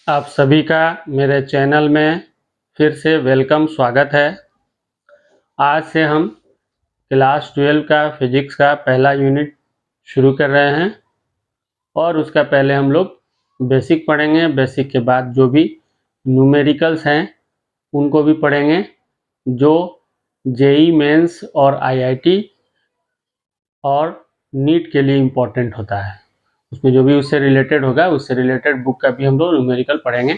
आप सभी का मेरे चैनल में फिर से वेलकम स्वागत है। आज से हम क्लास 12 का फिजिक्स का पहला यूनिट शुरू कर रहे हैं और उसका पहले हम लोग बेसिक पढ़ेंगे। बेसिक के बाद जो भी न्यूमेरिकल्स हैं उनको भी पढ़ेंगे, जो जेई मेंस और आईआईटी और नीट के लिए इम्पोर्टेंट होता है। उसमें जो भी उससे रिलेटेड होगा, उससे रिलेटेड बुक का भी हम लोग न्यूमेरिकल पढ़ेंगे।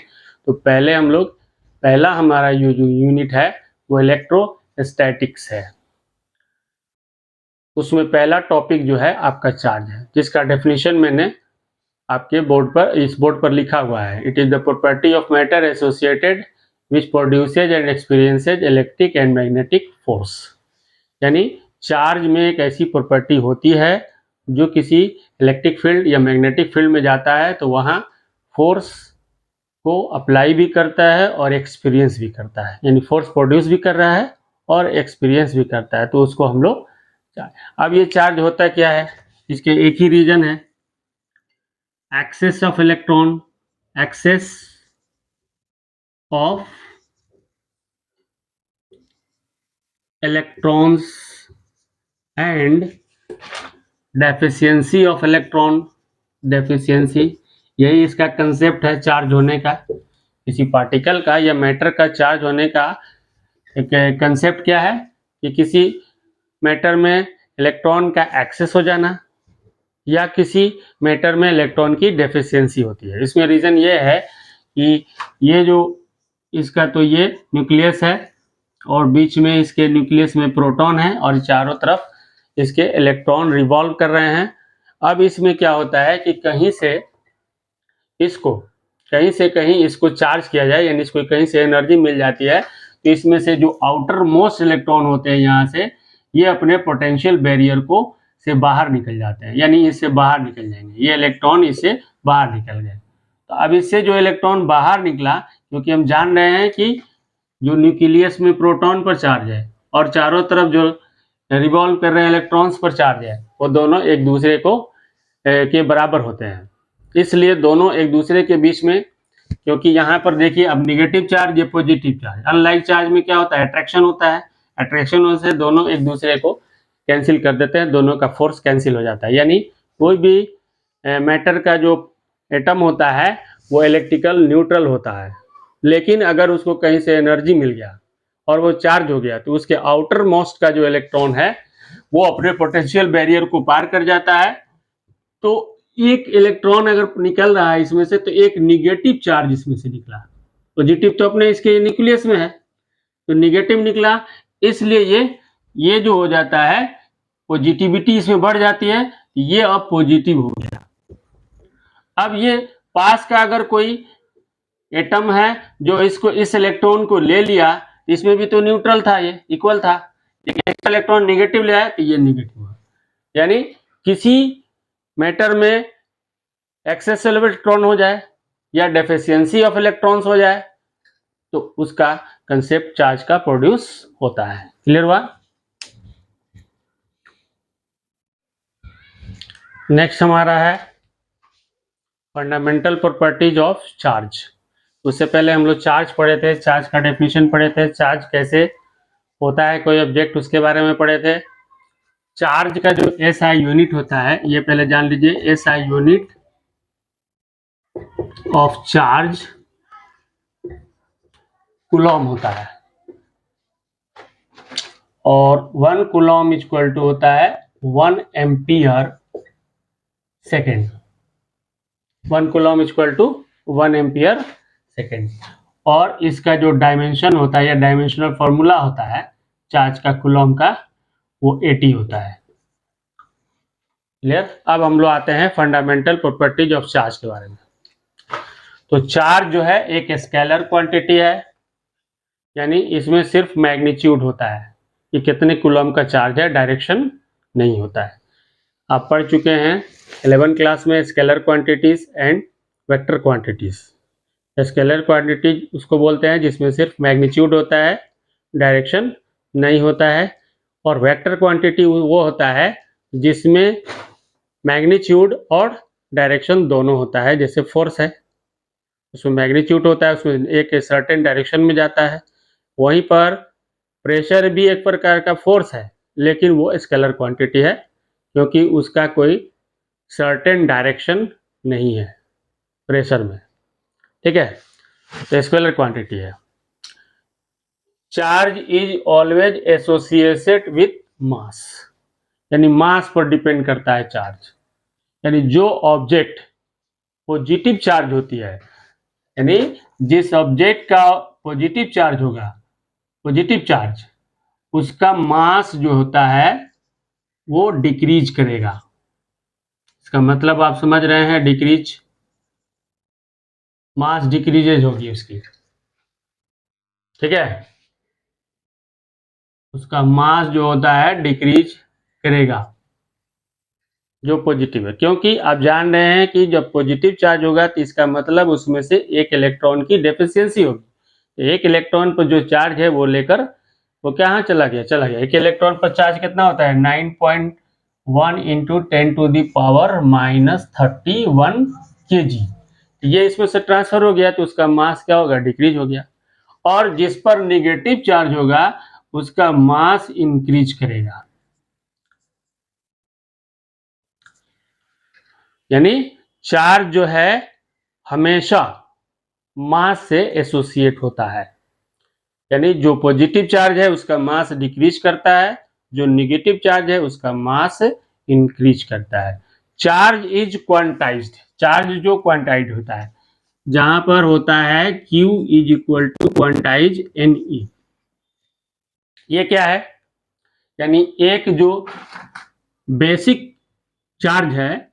तो पहले हम लोग पहला हमारा जो यूनिट है वो इलेक्ट्रोस्टैटिक्स है। उसमें पहला टॉपिक जो है आपका चार्ज है, जिसका डेफिनेशन मैंने आपके इस बोर्ड पर लिखा हुआ है। It is the property of matter associated which produces and experiences electric and magnetic force. यानी चार्ज में एक ऐसी प्रॉपर्टी होती है जो किसी इलेक्ट्रिक फील्ड या मैग्नेटिक फील्ड में जाता है तो वहाँ फोर्स को अप्लाई भी करता है और एक्सपीरियंस भी करता है, यानी फोर्स प्रोड्यूस भी कर रहा है और एक्सपीरियंस भी करता है। तो उसको हम लोग अब ये चार्ज होता क्या है, इसके एक ही रीजन है, excess of electron, excess of electrons and deficiency of electron. Deficiency, यही इसका कंसेप्ट है चार्ज होने का। किसी पार्टिकल का या मैटर का चार्ज होने का एक कंसेप्ट क्या है कि किसी मैटर में इलेक्ट्रॉन का एक्सेस हो जाना या किसी मैटर में इलेक्ट्रॉन की डेफिशिएंसी होती है। इसमें रीजन ये है कि ये जो इसका तो ये न्यूक्लियस है और बीच में इसके न्यूक्लियस में प्रोटॉन है और चारों तरफ इसके इलेक्ट्रॉन रिवॉल्व कर रहे हैं। अब इसमें क्या होता है कि कहीं से कहीं इसको चार्ज किया जाए, यानी इसको कहीं से एनर्जी मिल जाती है, तो इसमें से जो आउटर मोस्ट इलेक्ट्रॉन होते हैं यहाँ से, ये अपने पोटेंशियल बैरियर को से बाहर निकल जाते हैं, यानी इससे बाहर निकल जाएंगे। ये इलेक्ट्रॉन इससे बाहर निकल गए। तो अब इससे जो इलेक्ट्रॉन बाहर निकला, क्योंकि हम जान रहे हैं कि जो न्यूक्लियस में प्रोटॉन पर चार्ज है और चारों तरफ जो रिवॉल्व कर रहे हैं इलेक्ट्रॉन्स पर चार्ज है, वो दोनों एक दूसरे को के बराबर होते हैं। इसलिए दोनों एक दूसरे के बीच में, क्योंकि यहाँ पर देखिए अब निगेटिव चार्ज ये पॉजिटिव चार्ज, अनलाइक चार्ज में क्या होता है, अट्रैक्शन होता है। अट्रैक्शन से दोनों एक दूसरे को कैंसिल कर देते हैं, दोनों का फोर्स कैंसिल हो जाता है। यानी कोई भी मैटर का जो एटम होता है वो इलेक्ट्रिकल न्यूट्रल होता है, लेकिन अगर उसको कहीं से एनर्जी मिल गया और वो चार्ज हो गया तो उसके आउटर मोस्ट का जो इलेक्ट्रॉन है वो अपने पोटेंशियल बैरियर को पार कर जाता है। तो एक इलेक्ट्रॉन अगर निकल रहा है इसमें से, तो एक निगेटिव चार्ज इसमें से निकला। पॉजिटिव तो अपने इसके न्यूक्लियस में है, तो निगेटिव निकला, इसलिए ये जो हो जाता है, पॉजिटिविटी इसमें बढ़ जाती है, ये अब पॉजिटिव हो गया। अब ये पास का अगर कोई एटम है जो इस इलेक्ट्रॉन को ले लिया, इसमें भी तो न्यूट्रल था, ये इक्वल था, लेकिन इलेक्ट्रॉन निगेटिव ले आया तो ये निगेटिव हुआ। यानी किसी मैटर में एक्सेस इलेक्ट्रॉन हो जाए या डेफिशिएंसी ऑफ इलेक्ट्रॉन्स हो जाए तो उसका कंसेप्ट चार्ज का प्रोड्यूस होता है। क्लियर हुआ? नेक्स्ट हमारा है फंडामेंटल प्रॉपर्टीज ऑफ चार्ज। उससे पहले हम लोग चार्ज पढ़े थे, चार्ज का डेफिनेशन पढ़े थे, चार्ज कैसे होता है कोई ऑब्जेक्ट, उसके बारे में पढ़े थे। चार्ज का जो एसआई यूनिट होता है, ये पहले जान लीजिए, SI unit of charge Coulomb होता है, और 1 कूलॉम इक्वल टू होता है 1 ampere second. 1 coulomb equal to 1 ampere second. और इसका जो डायमेंशन होता है या डायमेंशनल फॉर्मूला होता है चार्ज का कूलॉम का, वो 80 होता है। क्लियर? अब हम लोग आते हैं फंडामेंटल प्रॉपर्टीज ऑफ चार्ज के बारे में। तो चार्ज जो है एक स्केलर क्वांटिटी है, यानी इसमें सिर्फ मैग्नीट्यूड होता है कि कितने कूलॉम का चार्ज है, डायरेक्शन नहीं होता है। आप पढ़ चुके हैं 11 क्लास में scalar quantities and vector quantities. Scalar quantities उसको बोलते हैं जिसमें सिर्फ मैग्नीट्यूड होता है, डायरेक्शन नहीं होता है, और वेक्टर क्वांटिटी वो होता है जिसमें मैग्नीट्यूड और डायरेक्शन दोनों होता है, जैसे फोर्स है। उसमें मैग्नीट्यूड होता है, उसमें एक सर्टेन डायरेक्शन में जाता है। वहीं पर प्रेशर भी एक प्रकार का फोर्स है, लेकिन वो स्केलर क्वांटिटी है, क्योंकि उसका कोई सर्टेन डायरेक्शन नहीं है प्रेशर में, ठीक है, तो स्केलर क्वांटिटी है। Charge is always associated with mass, यानी मास पर डिपेंड करता है चार्ज। यानी जो ऑब्जेक्ट पॉजिटिव चार्ज होती है, यानी जिस ऑब्जेक्ट का पॉजिटिव चार्ज होगा, पॉजिटिव चार्ज, उसका मास जो होता है वो डिक्रीज करेगा। इसका मतलब आप समझ रहे हैं, डिक्रीज, मास डिक्रीजेज होगी उसकी, ठीक है, उसका मास जो होता है डिक्रीज करेगा जो पॉजिटिव है, क्योंकि आप जान रहे हैं कि जब पॉजिटिव चार्ज होगा तो इसका मतलब उसमें से एक इलेक्ट्रॉन की डेफिशिएंसी होगी। तो एक इलेक्ट्रॉन पर जो चार्ज है वो लेकर वो कहाँ चला गया। एक इलेक्ट्रॉन पर चार्ज कितना होता है, 9.1 इंटू 10⁻⁻31 kg। ये इसमें से ट्रांसफर हो गया तो उसका मास क्या होगा, डिक्रीज हो गया। और जिस पर निगेटिव चार्ज होगा उसका मास इंक्रीज करेगा। यानी चार्ज जो है हमेशा मास से एसोसिएट होता है, यानी जो पॉजिटिव चार्ज है उसका मास डिक्रीज करता है, जो निगेटिव चार्ज है उसका मास इंक्रीज करता है। चार्ज इज क्वांटाइज्ड, चार्ज जो क्वांटाइज होता है, जहां पर होता है Q is equal to quantize Ne। ये क्या है, यानी एक जो बेसिक चार्ज है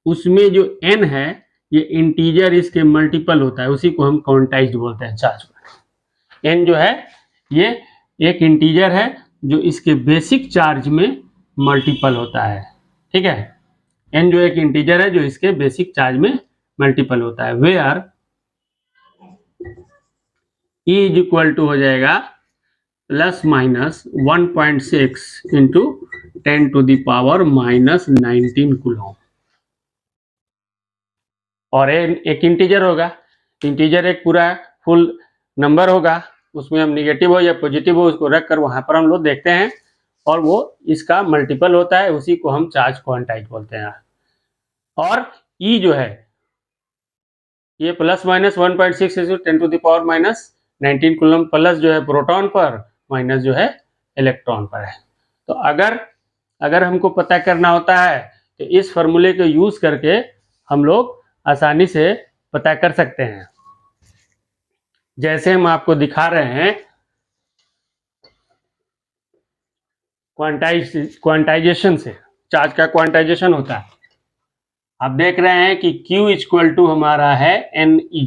उसमें जो n है ये इंटीजर इसके मल्टीपल होता है, उसी को हम क्वांटाइज्ड बोलते हैं चार्ज को। n जो है ये एक इंटीजर है जो इसके बेसिक चार्ज में मल्टीपल होता है, ठीक है। n जो एक इंटीजर है जो इसके बेसिक चार्ज में मल्टीपल होता है। Where E is equal to हो जाएगा प्लस माइनस 1.6 इंटू 10⁻⁻19 कूलम। और एक इंटीजर होगा, इंटीजर एक पूरा फुल नंबर होगा, उसमें हम निगेटिव हो या पॉजिटिव हो उसको रख कर वहां पर हम लोग देखते हैं, और वो इसका मल्टीपल होता है, उसी को हम चार्ज क्वांटाइज बोलते हैं। और ई जो है ये plus minus 1.6 into 10⁻⁻19 coulomb, plus जो है प्रोटॉन पर, माइनस जो है इलेक्ट्रॉन पर है। तो अगर हमको पता करना होता है तो इस फॉर्मूले को यूज करके हम लोग आसानी से पता कर सकते हैं। जैसे हम आपको दिखा रहे हैं क्वांटाइजेशन से, चार्ज का क्वांटाइजेशन होता है। आप देख रहे हैं कि Q इक्वल टू हमारा है Ne।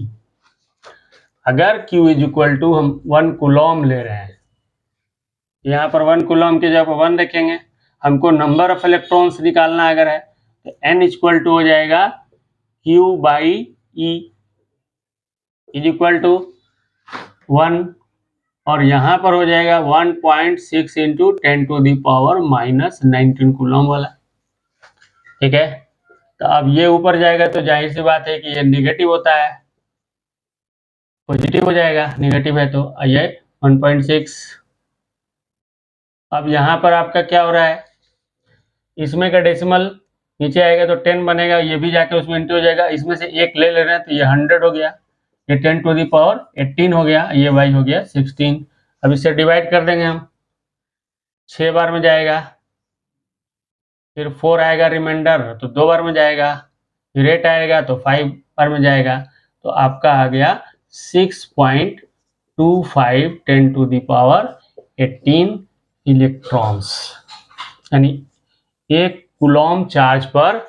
अगर Q इक्वल टू हम 1 कूलम ले रहे हैं, यहाँ पर 1 कूलम की जगह 1 रखेंगे, हमको नंबर ऑफ इलेक्ट्रॉन्स निकालना अगर है तो N इक्वल टू हो जाएगा Q by E is equal to 1, और यहाँ पर हो जाएगा 1.6 इंटू 10⁻⁻19 कूलम वाला, ठीक है। तो अब ये ऊपर जाएगा तो जाहिर सी बात है कि ये निगेटिव होता है, पॉजिटिव हो जाएगा, निगेटिव है तो ये 1.6। अब यहाँ पर आपका क्या हो रहा है, इसमें का डेसिमल नीचे आएगा तो 10 बनेगा, ये भी जाके उसमें इंटू हो जाएगा, इसमें से एक ले रहे हैं तो ये 100 हो गया, ये 10⁻18 हो गया, ये y हो गया 16। अब इससे डिवाइड कर देंगे हम, 6 बार में जाएगा, फिर 4 आएगा रिमाइंडर तो 2 बार में जाएगा, फिर 8 आएगा तो 5 बार में जाएगा, तो आपका आ गया 6.25 10⁻18 इलेक्ट्रॉन्स। यानी एक कूलम चार्ज पर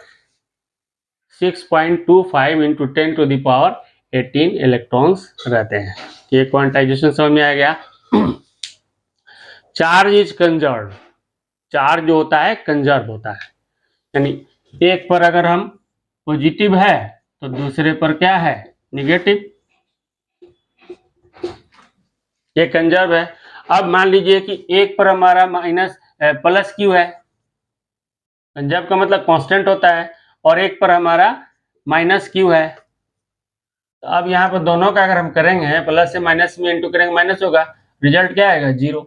6.25 इंटू 10⁻18 इलेक्ट्रॉन्स रहते हैं। ये क्वांटाइजेशन समझ में आ गया। चार्ज इज कंजर्व, चार्ज जो होता है कंजर्व होता है, यानी एक पर अगर हम पॉजिटिव है तो दूसरे पर क्या है, निगेटिव, ये कंजर्व है। अब मान लीजिए कि एक पर हमारा माइनस प्लस क्यू है, कंजर्व का मतलब कांस्टेंट होता है, और एक पर हमारा माइनस क्यू है, तो अब यहाँ पर दोनों का अगर हम करेंगे प्लस से माइनस में इंटू करेंगे माइनस होगा, रिजल्ट क्या आएगा 0।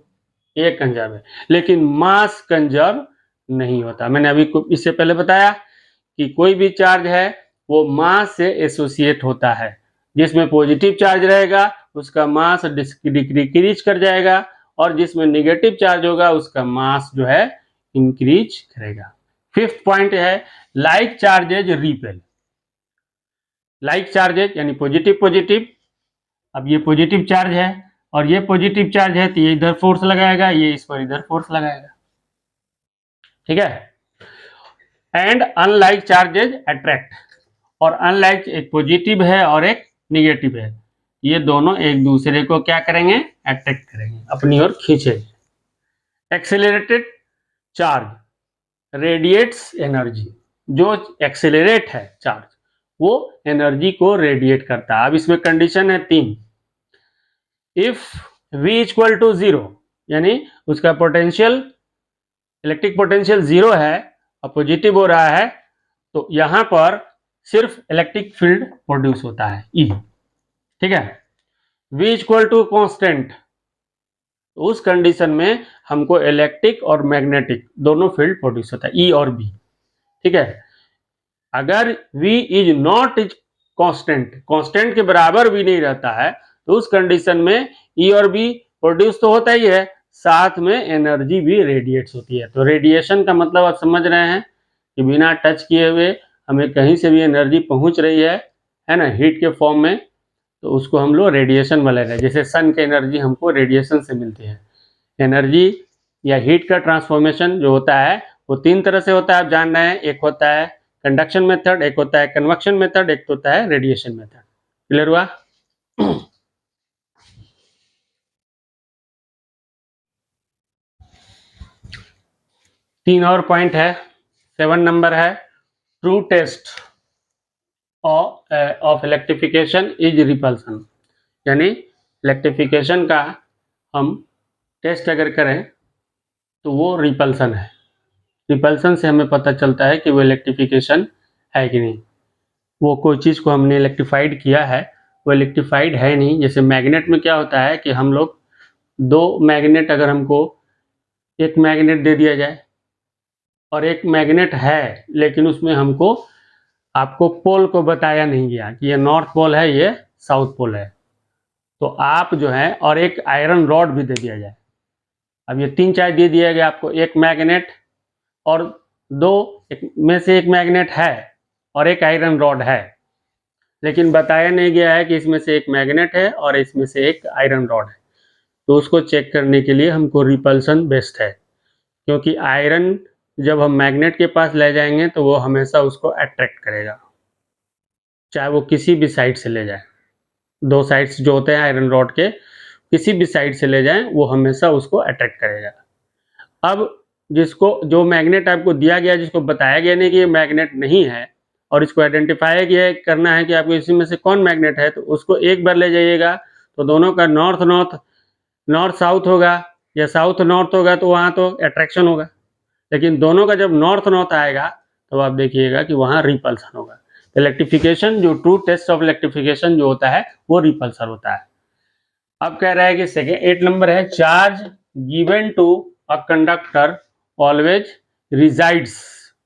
ये कंजर्व है, लेकिन मास कंजर्व नहीं होता। मैंने अभी इससे पहले बताया कि कोई भी चार्ज है वो मास से एसोसिएट होता है, जिसमें पॉजिटिव चार्ज रहेगा उसका मास डिक्रीज कर जाएगा, और जिसमें नेगेटिव चार्ज होगा उसका मास जो है इंक्रीज करेगा। फिफ्थ पॉइंट है like charges repel. Like charges यानी पॉजिटिव पॉजिटिव, अब ये पॉजिटिव चार्ज है और ये पॉजिटिव चार्ज है, तो ये इधर फोर्स लगाएगा, ये इस पर इधर फोर्स लगाएगा, ठीक है। एंड अनलाइक चार्जेज अट्रैक्ट, और अनलाइक एक पॉजिटिव है और एक निगेटिव है, ये दोनों एक दूसरे को क्या करेंगे, अट्रैक्ट करेंगे, अपनी ओर खींचेंगे। एक्सेलरेटेड चार्ज रेडिएट्स एनर्जी, जो एक्सेलरेट है चार्ज वो एनर्जी को रेडिएट करता है। अब इसमें कंडीशन है 3, इफ v इक्वल टू 0 यानी उसका पोटेंशियल इलेक्ट्रिक पोटेंशियल 0 है और पॉजिटिव हो रहा है, तो यहां पर सिर्फ इलेक्ट्रिक फील्ड प्रोड्यूस होता है E, ठीक है। v इक्वल टू कॉन्स्टेंट, उस कंडीशन में हमको इलेक्ट्रिक और मैग्नेटिक दोनों फील्ड प्रोड्यूस होता है E और B, ठीक है। अगर v is not is constant के बराबर भी नहीं रहता है, तो उस कंडीशन में E और B प्रोड्यूस तो होता ही है, साथ में एनर्जी भी रेडिएट्स होती है। तो रेडिएशन का मतलब आप समझ रहे हैं कि बिना टच किए हुए हमें कहीं से भी एनर्जी पहुंच रही है ना, हीट के फॉर्म में, तो उसको हम लोग रेडिएशन बोले रहे। जैसे सन की एनर्जी हमको रेडिएशन से मिलती है। एनर्जी या हीट का ट्रांसफॉर्मेशन जो होता है वो 3 तरह से होता है, आप जान रहे हैं। एक होता है कंडक्शन मेथड, एक होता है कन्वक्शन मेथड, एक होता है रेडिएशन मेथड। क्लियर हुआ? 3 और पॉइंट है, 7 नंबर है, true test of electrification is repulsion, यानी इलेक्ट्रिफिकेशन का हम टेस्ट अगर करें तो वो रिपल्सन है। रिपल्सन से हमें पता चलता है कि वो इलेक्ट्रिफिकेशन है कि नहीं। वो कोई चीज़ को हमने इलेक्ट्रीफाइड किया है, वो इलेक्ट्रीफाइड है नहीं। जैसे मैग्नेट में क्या होता है कि हम लोग 2 मैग्नेट, अगर हमको एक मैग्नेट दे दिया जाए और एक मैग्नेट है लेकिन उसमें हमको आपको पोल को बताया नहीं गया कि ये नॉर्थ पोल है ये साउथ पोल है, तो आप जो है, और एक आयरन रॉड भी दे दिया जाए, अब ये 3 चार्ज दे दिया गया आपको, एक मैग्नेट और 2 में से एक मैग्नेट है और एक आयरन रॉड है, लेकिन बताया नहीं गया है कि इसमें से एक मैग्नेट है और इसमें से एक आयरन रॉड है। तो उसको चेक करने के लिए हमको रिपल्सन बेस्ट है, क्योंकि आयरन जब हम मैग्नेट के पास ले जाएंगे तो वो हमेशा उसको अट्रैक्ट करेगा, चाहे वो किसी भी साइड से ले जाए। 2 साइड्स जो होते हैं आयरन रॉड के, किसी भी साइड से ले जाएं वो हमेशा उसको अट्रैक्ट करेगा। अब जिसको जो मैग्नेट आपको दिया गया, जिसको बताया गया नहीं कि ये मैग्नेट नहीं है, और इसको आइडेंटिफाई किया करना है कि आपको इसी में से कौन मैग्नेट है, तो उसको एक बार ले जाइएगा तो दोनों का नॉर्थ साउथ होगा या साउथ नॉर्थ होगा, तो वहाँ तो अट्रैक्शन होगा। लेकिन दोनों का जब नॉर्थ नॉर्थ आएगा तो आप देखिएगा कि वहाँ रिपल्सन होगा। इलेक्ट्रिफिकेशन, जो ट्रू टेस्ट ऑफ इलेक्ट्रिफिकेशन जो होता है वो रिपल्सन होता है। अब कह रहा है कि सेकेंड 8 नंबर है, charge given to a conductor always resides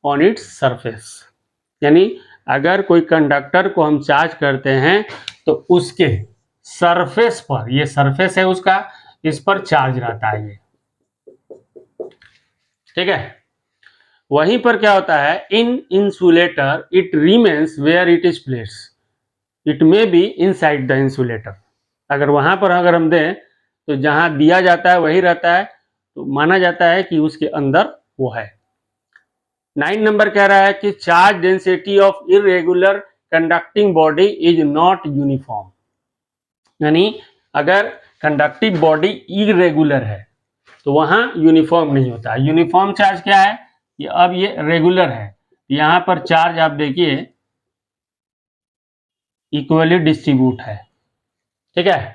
on its surface, यानी अगर कोई कंडक्टर को हम चार्ज करते हैं तो उसके सरफेस पर, ये सरफेस है उसका, इस पर चार्ज रहता है ये, ठीक है। वहीं पर क्या होता है, in insulator it remains where it is placed, it may be inside the insulator. अगर वहां पर अगर हम दें तो जहां दिया जाता है वही रहता है, तो माना जाता है कि उसके अंदर वो है। 9 नंबर कह रहा है कि charge density of irregular conducting body is not uniform, यानी अगर कंडक्टिव बॉडी इरेगुलर है तो वहां यूनिफॉर्म नहीं होता। यूनिफॉर्म चार्ज क्या है, ये अब ये रेगुलर है, यहां पर चार्ज आप देखिए इक्वली डिस्ट्रीब्यूट है, ठीक है।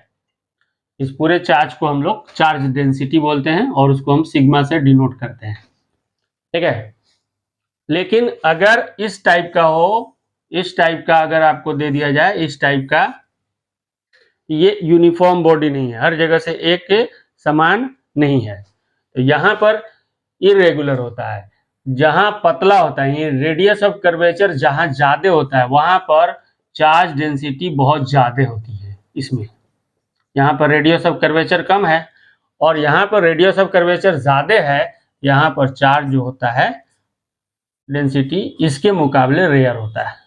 इस पूरे चार्ज को हम लोग चार्ज डेंसिटी बोलते हैं और उसको हम सिग्मा से डिनोट करते हैं, ठीक है। लेकिन अगर इस टाइप का हो, इस टाइप का अगर आपको दे दिया जाए, इस टाइप का, ये यूनिफॉर्म बॉडी नहीं है, हर जगह से एक समान नहीं है। तो यहाँ पर इरेगुलर होता है। जहां पतला होता है, ये रेडियस ऑफ कर्वेचर जहां ज्यादा होता है वहां पर चार्ज डेंसिटी बहुत ज्यादा होती है इसमें। यहाँ पर रेडियस ऑफ कर्वेचर कम है और यहाँ पर रेडियस ऑफ कर्वेचर ज्यादा है, यहाँ पर चार्ज जो होता है डेंसिटी इसके मुकाबले रेयर होता है।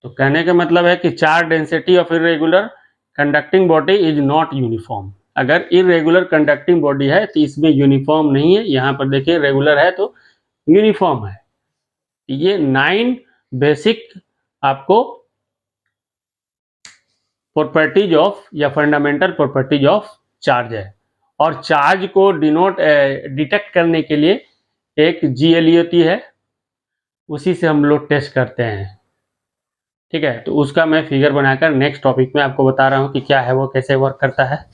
तो कहने का मतलब है कि charge density of irregular conducting body is not uniform. अगर इरेगुलर कंडक्टिंग बॉडी है तो इसमें यूनिफॉर्म नहीं है। यहाँ पर देखिए रेगुलर है तो यूनिफॉर्म है। ये 9 बेसिक आपको प्रॉपर्टीज ऑफ या फंडामेंटल प्रॉपर्टीज ऑफ चार्ज है। और चार्ज को डिटेक्ट करने के लिए एक GLEOT है, उसी से हम लोग टेस्ट करते हैं। ठीक है, तो उसका मैं फिगर बनाकर नेक्स्ट टॉपिक में आपको बता रहा हूँ कि क्या है वो, कैसे वर्क करता है।